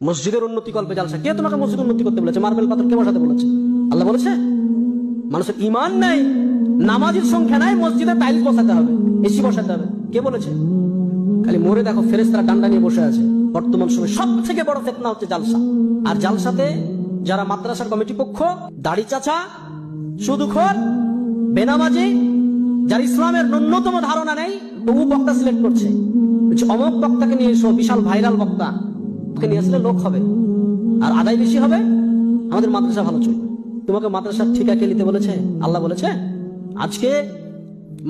মসজিদের উন্নতি কল্পে জালসা। কে তোমাকে মসজিদ উন্নতি করতে বলেছে? মার্বেল পাথর কে বসাতে বলেছে? আল্লাহ বলেছে? মানুষের ইমান নাই, নামাজের সংখ্যা নাই, মসজিদে টাইলস বসাতে হবে, এসি বসাতে হবে, কে বলেছে? খালি মরে দেখো ফেরেশতারা ডান্ডা নিয়ে বসে আছে। বর্তমান সময় সব থেকে বড় ফিতনা হচ্ছে জালসা। আর জালসাতে যারা মাদ্রাসার কমিটি পক্ষ, দাড়ি চাচা, সুদখোর, বেনামাজি, যার ইসলামের ন্যূনতম ধারণা নেই, তবু বক্তা সিলেক্ট করছে, অমুক বক্তাকে নিয়ে এসো, বিশাল ভাইরাল বক্তা, ওকে নিয়ে আসলে লোক হবে আর আদায় বেশি হবে, আমাদের মাদ্রাসা ভালো চলবে। তোমাকে মাদ্রাসার ঠিকা কে নিতে বলেছে? আল্লাহ বলেছে? আজকে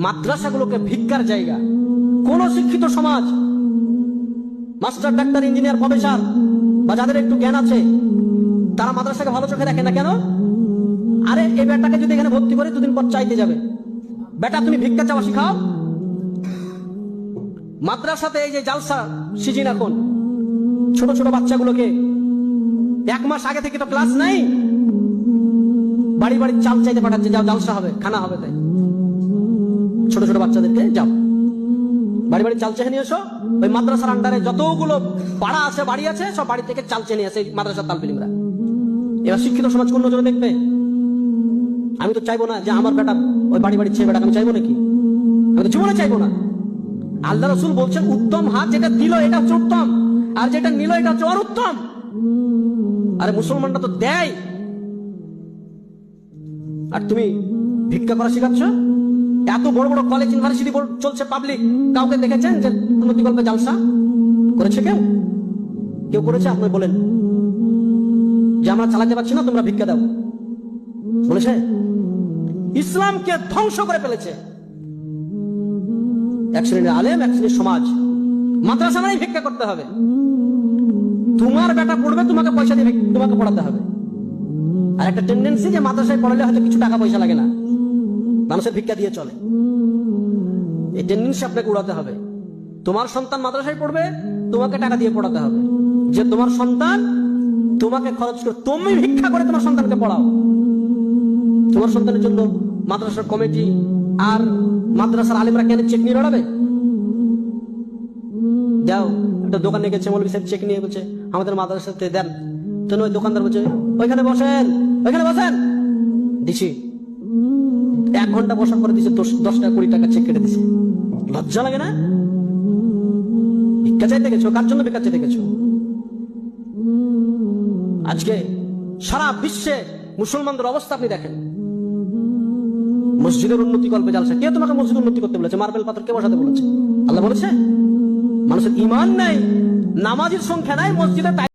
মাদ্রাসাগুলোকে ভিক্ষার জায়গা। কোন শিক্ষিত সমাজ, মাস্টার, ডাক্তার, ইঞ্জিনিয়ার, প্রফেসর বা যাদের একটু জ্ঞান আছে, তারা মাদ্রাসাকে ভালো চোখে দেখে না কেন? আরে এই বেটাকে যদি এখানে ভর্তি করে দুদিন পর চাইতে যাবে, বেটা তুমি ভিক্ষা চাওয়া শিখাও। মাদ্রাসাতে এই যে জালসা সিজন, এখন ছোট ছোট বাচ্চাগুলোকে 1 মাস আগে থেকে তো ক্লাস নাই, বাড়ি বাড়ি চাল চাইতে পাঠাচ্ছে, যাও জালসা হবে, খানা হবে। তাই ছোট ছোট বাচ্চাদেরকে যাও বাড়ি বাড়ি চাল চেয়ে নিয়ে এসো। ওই মাদ্রাসার আন্ডারে যতগুলো পাড়া আছে, বাড়ি আছে, সব বাড়ি থেকে চাল চেয়ে নিয়ে আসে মাদ্রাসার তালবিলিমরা। এবার শিক্ষিত সমাজ কোন নজরে দেখবে? আমি তো চাইবো না যে আমার বেটা ওই বাড়ি বাড়ি চেয়ে বেটা, আমি চাইবো নাকি? আমি তো জীবনে চাইবো না। আল্লাহ রাসূল বলছেন উত্তম হাত যেটা দিল এটা হচ্ছে উত্তম, আর যেটা নিল এটা হচ্ছে অরুত্তম। আরে মুসলমানরা তো দেয়, আর তুমি ভিক্ষা করা শিখাচ্ছ। এত বড় বড় কলেজ, ইউনিভার্সিটি চলছে পাবলিক, কাউকে দেখেছেন যে উন্নতি কল্পে জালসা করেছে? কেউ কেউ করেছে? আপনি বলেন যে আমরা চালাতে পারছি না, তোমরা ভিক্ষা দাও, বলেছে? ইসলামকে ধ্বংস করে ফেলেছে এক শ্রেণীর আলেম, এক শ্রেণীর সমাজ। মাদ্রাসা মানে ভিক্ষা করতে হবে, তোমার বেটা পড়বে, তোমাকে পয়সা দিয়ে তোমাকে পড়াতে হবে। আর একটা টেন্ডেন্সি যে মাদ্রাসায় পড়ালে হয়তো কিছু টাকা পয়সা লাগে না, মানুষের ভিক্ষা দিয়ে চলে। এই টেন্ডেন্সি আপনাকে উড়াতে হবে। তোমার সন্তান মাদ্রাসায় পড়বে, তোমাকে টাকা দিয়ে পড়াতে হবে। যে তোমার সন্তান তোমাকে খরচ করে, তুমি ভিক্ষা করে তোমার সন্তানকে পড়াও। তোমার সন্তানের জন্য মাদ্রাসার কমিটি আর মাদ্রাসার আলেমরা কেন চেক নিয়ে লড়াবে? যাও একটা দোকানে গেছে, মৌলভী সাহেব চেক নিয়ে বলছে আমাদের মাদ্রাসাতে দেন, তো ওই দোকানদার বলছে ওইখানে বসেন, ওইখানে বসেন, দিছি। 1 ঘন্টা বসার পরে দিছে 10 টাকা 20 টাকা চেক কেটে দিছে। লজ্জা লাগে না? ভিক্ষা চাইতে গেছো, কার জন্য ভিক্ষা চাইতে গেছো? আজকে সারা বিশ্বে মুসলমানদের অবস্থা আপনি দেখেন। মসজিদের উন্নতি কল্পে জালসা। কে তোমাকে মসজিদ উন্নতি করতে বলেছে? মার্বেল পাথর কে বসাতে বলেছে? আল্লাহ বলেছে? মানুষের ইমান নাই, নামাজের সংখ্যা নাই, মসজিদে